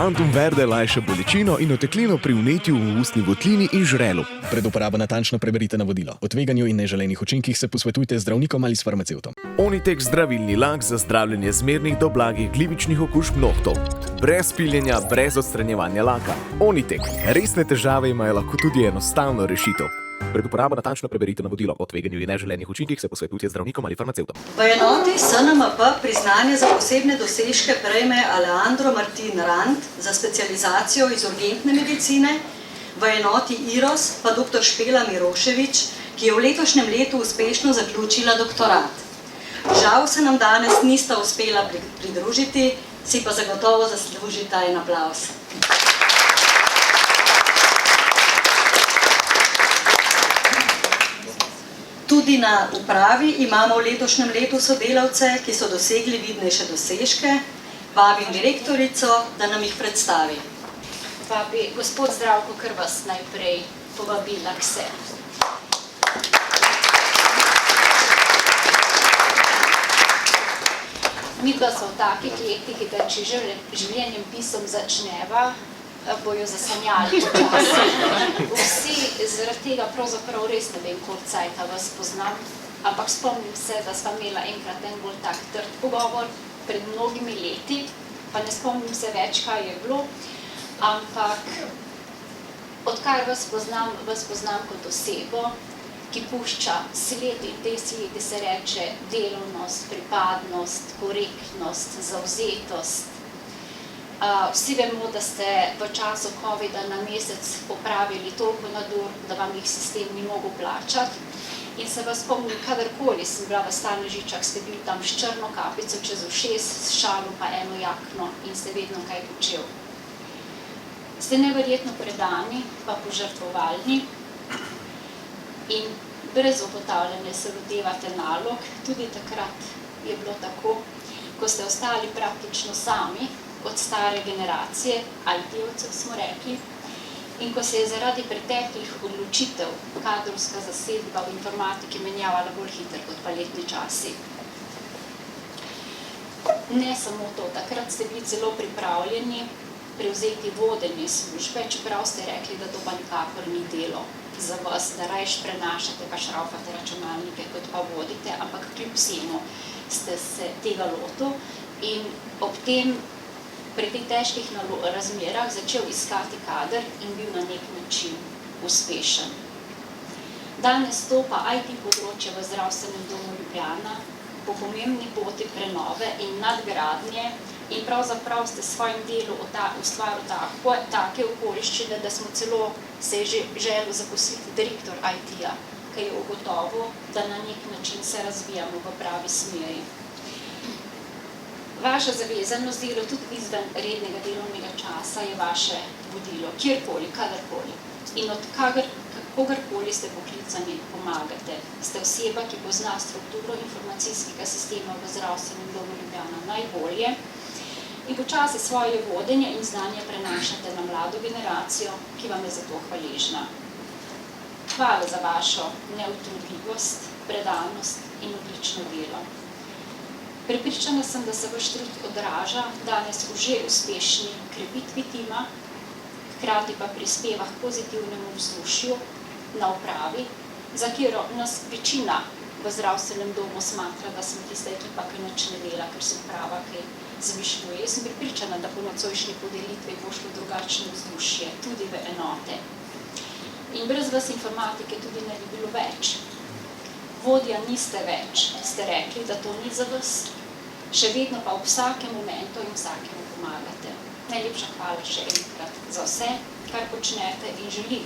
Antum Verde lajša bolečino in oteklino pri vnetju v ustni votlini in žrelu. Pred uporabo natančno preberite navodilo. O tveganju in neželenih učinkih se posvetujte z zdravnikom ali s farmacevtom. Onitek zdravilni lak za zdravljenje zmernih do blagih glivičnih okužb nohtov. Brez piljenja, brez odstranjevanja laka. Onitek. Resne težave imajo lahko tudi enostavno rešitev. Pred uporabo natančno preberite navodilo. O tveganju in neželenih učinkih se posvetujte z zdravnikom ali farmacevtom. V enoti SNMP priznanje za posebne dosežke prejme Alejandro Martin Rand za specializacijo iz urgentne medicine, v enoti IROS pa dr. Špela Miroševič, ki je v letošnjem letu uspešno zaključila doktorat. Žal se nam danes nista uspela pridružiti, si pa zagotovo zaslužita en aplavz. Tudi na upravi imamo v letošnjem letu sodelavce, ki so dosegli vidnejše dosežke. Vabim direktorico, da nam jih predstavi. Vabi gospod Zdravko, kar vas najprej povabila k sebi. Midva so v takih letih, da če življenjem pisom začneva, bojo zasanjali počasi. Vsi zaradi tega pravzaprav res ne vem, koliko cajta vas poznam, ampak spomnim se, da sva imela enkrat en bolj tak trd pogovor pred mnogimi leti, pa ne spomnim se več, kaj je bilo, ampak odkar vas poznam kot osebo, ki pušča sled in te sledi se reče delovnost, pripadnost, korektnost, zavzetost. Vsi vemo, da ste v času COVID-a na mesec opravili toliko nadur, da vam jih sistem ni mogel plačati. In se vas spomnim, kadarkoli sem bila v Stanožičah, ste bil tam s črno kapico čez ušes, s šalom pa eno jakno in ste vedno kaj počel. Ste neverjetno predani, pa požrtvovalni in brez opotavljanja se lotevate nalog. Tudi takrat je bilo tako, ko ste ostali praktično sami od stare generacije, IT-ovcev smo rekli, in ko se je zaradi preteklih odločitev kadrovska zasedba v informatiki menjavala bolj hitro kot pa letni časi. Ne samo to, takrat ste bili celo pripravljeni prevzeti vodenje službe, čeprav ste rekli, da to pa nikakor ni delo za vas, da rajš prenašate pa šraufate računalnike, kot pa vodite, ampak kljub vsemu ste se tega lotil in ob tem pri teh težkih razmerah začel iskati kader in bil na nek način uspešen. Danes stopa IT področje v zdravstvenem domu Ljubljana po pomembni poti prenove in nadgradnje in pravzaprav ste s svojim delom ustvarili take okoliščine, da smo celo se že želeli zaposliti direktor IT-ja, ki je ugotovil, da na nek način se razvijamo v pravi smeri. Vaša zavezanost delu tudi izven rednega delovnega časa je vaše vodilo, kjerkoli, kadarkoli. In od kogarkoli ste poklicani, pomagate. Ste oseba, ki pozna strukturo informacijskega sistema v zdravstvenem domu Ljubljana najbolje in počasi svoje vodenje in znanje prenašate na mlado generacijo, ki vam je za to hvaležna. Hvala za vašo neutrudljivost, predanost in odlično delo. Prepričana sem, da se vaš trud odraža danes v že uspešni krepitvi tima, hkrati pa prispeva k pozitivnemu vzdušju na upravi, za katero nas večina v zdravstvenem domu smatra, da smo tista ekipa, ki nič ne dela, ker se uprava kaj zmišljuje. Jaz sem prepričana, da po nocojšnji podelitvi bo šlo drugačno vzdušje, tudi v enote. In brez vas informatike tudi ne bi bilo več. Vodja niste več, ste rekli, da to ni za vas, še vedno pa v vsakem momentu in vsakemu pomagate. Najlepša hvala še enkrat za vse, kar počnete in želim,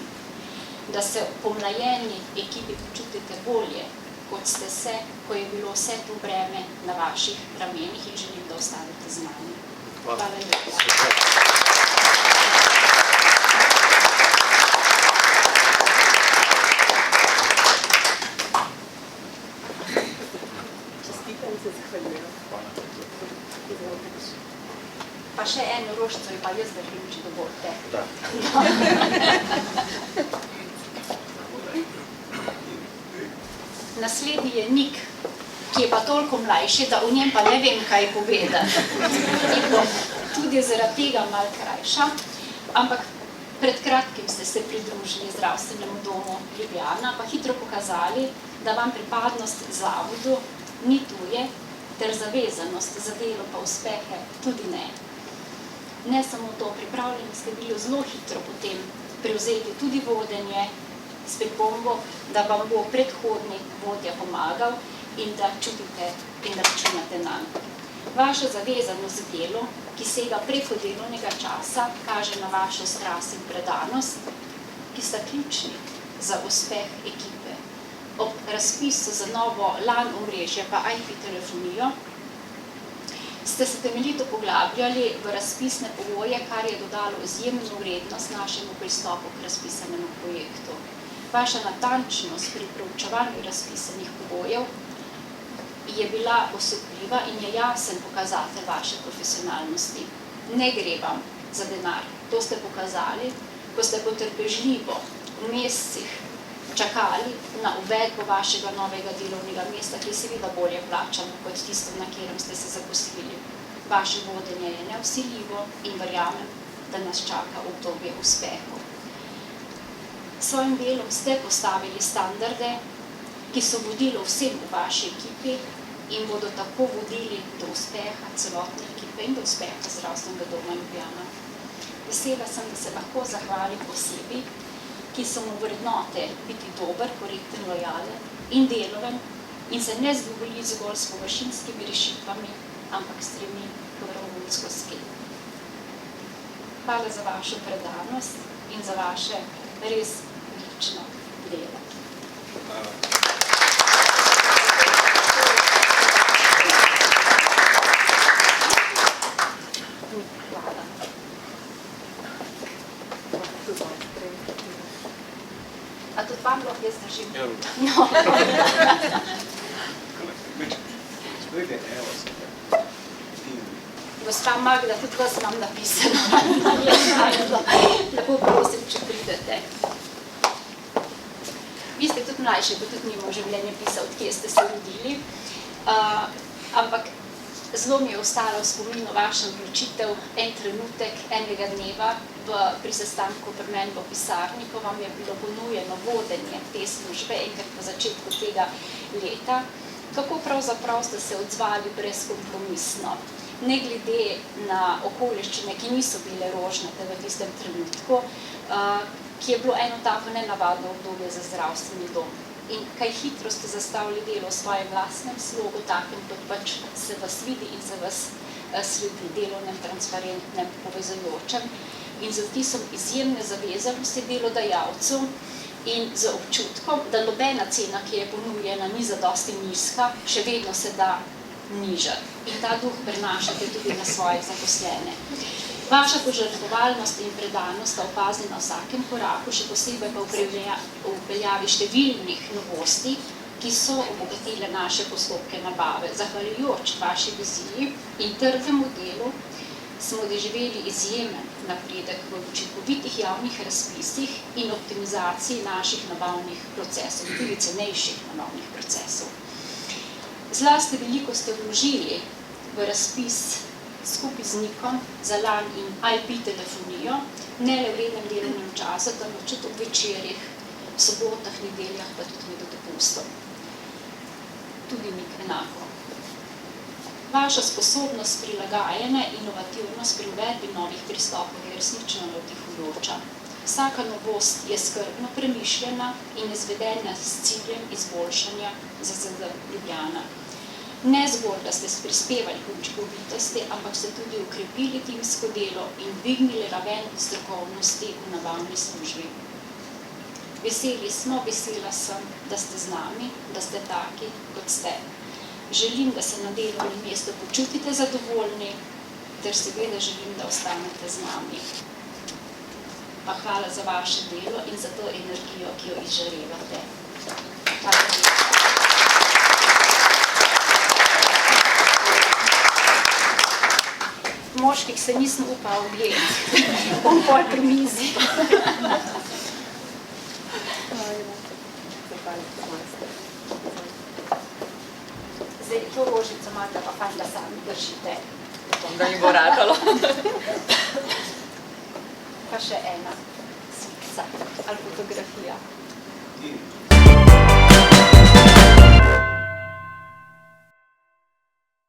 da se v pomlajeni ekipi počutite bolje, kot ste se, ko je bilo vse to breme na vaših ramenih in želim, da ostanete z nami. Hvala lepa. Pa še eno rožico in pa jaz držim, če dovolite. Da. Naslednji je Nik, ki je pa toliko mlajši, da o njem pa ne vem, kaj povedati. In bom tudi tudi zaradi tega malo krajša, ampak pred kratkim ste se pridružili zdravstvenemu domu Ljubljana, pa hitro pokazali, da vam pripadnost zavodu ni tuje, ter zavezanost za delo pa uspehe tudi ne. Ne samo to, pripravljeni ste bili zelo hitro potem prevzeti tudi vodenje s pripombo, da vam bo predhodni vodja pomagal in da čutite in da računate nanj. Vaša zavezanost z delu, ki sega preko delovnega časa, kaže na vašo strast in predanost, ki sta ključni za uspeh ekipe. Ob razpisu za novo LAN omrežje pa IP telefonijo ste se temeljito poglabljali v razpisne pogoje, kar je dodalo izjemno vrednost našemu pristopu k razpisanemu projektu. Vaša natančnost pri proučevanju razpisanih pogojev je bila osupljiva in je jasen pokazatelj vaše profesionalnosti. Ne gre vam za denar. To ste pokazali, ko ste potrpežljivo v mesecih čakali na uvedbo vašega novega delovnega mesta, ki je seveda bolje plačano kot tisto, na katerem ste se zaposlili. Vaše vodenje je nevsiljivo in verjamem, da nas čaka obdobje uspehov. S svojim delom ste postavili standarde, ki so vodilo vsem v vaši ekipi in bodo tako vodili do uspeha celotne ekipe in do uspeha zdravstvenega doma Ljubljana. Vesela sem, da se lahko zahvalim osebi, ki so mu vrednote biti dober, korekten, lojalen in deloven in se ne zadovolji zgolj s površinskimi rešitvami, ampak stremi k vrhunskosti. Hvala za vašo predanost in za vaše res lično delo. A tudi vam lahko jaz držim? No. Gospa Magda, tudi vas imam napisano. Lepo prosim, če pridete. Vi ste tudi mlajši, kot tudi njimo življenje pisal, od kje ste se rodili. Ampak zelo mi je ostalo v spominu vaša odločitev, en trenutek, enega dneva, pri sestanku pri meni v pisarni, ko vam je bilo ponujeno vodenje te službe enkrat po začetku tega leta, kako pravzaprav ste se odzvali brezkompromisno, ne glede na okoliščine, ki niso bile rožnate v tistem trenutku, ki je bilo eno tako nenavadno obdobje za zdravstveni dom. In kaj hitro ste zastavili delo v svojem lastnem slogu, takem kot pač se vas vidi in se vas sledi delovnem, transparentnem, povezujočem in z vtisom izjemne zavezanosti delodajalcu in z občutkom, da nobena cena, ki je ponujena, ni zadosti nizka, še vedno se da nižati. In ta duh prenašate tudi na svoje zaposlene. Vaša požrtvovalnost in predanost sta opazni na vsakem koraku, še posebej pa v veljavi številnih novosti, ki so obogatile naše postopke nabave. Zahvaljujoč vaši viziji in trdemu delu smo doživeli izjemen napredek v učinkovitih javnih razpisih in optimizaciji naših nabavnih procesov, tudi cenejših nabavnih procesov. Zlasti veliko ste vložili v razpis skupaj z Nikom za LAN in IP telefonijo, ne le v rednem delovnem času, temveč tudi ob večerjih, sobotah, nedeljah, pa tudi med dopustom. Tudi Nik enako. Vaša sposobnost prilagajanja in inovativnost pri uvedbi novih pristopov je resnično navdihujoča. Vsaka novost je skrbno premišljena in izvedena s ciljem izboljšanja ZZD Ljubljana. Ne zgolj, da ste prispevali k učinkovitosti, ampak ste tudi ukrepili timsko delo in dvignili raven strokovnosti v nabavni službi. Vesela sem, da ste z nami, da ste taki, kot ste. Želim, da se na delovnem mestu počutite zadovoljni, ter seveda želim, da ostanete z nami. Pa hvala za vaše delo in za to energijo, ki jo izžarevate. Hvala lepa. Moških se nisem upal objeti. Bom pol pri mizi. Zdaj, to rožico imate, pa fajn, da sami držite. upam, da mi bo ratalo. Pa še ena slikca ali fotografija.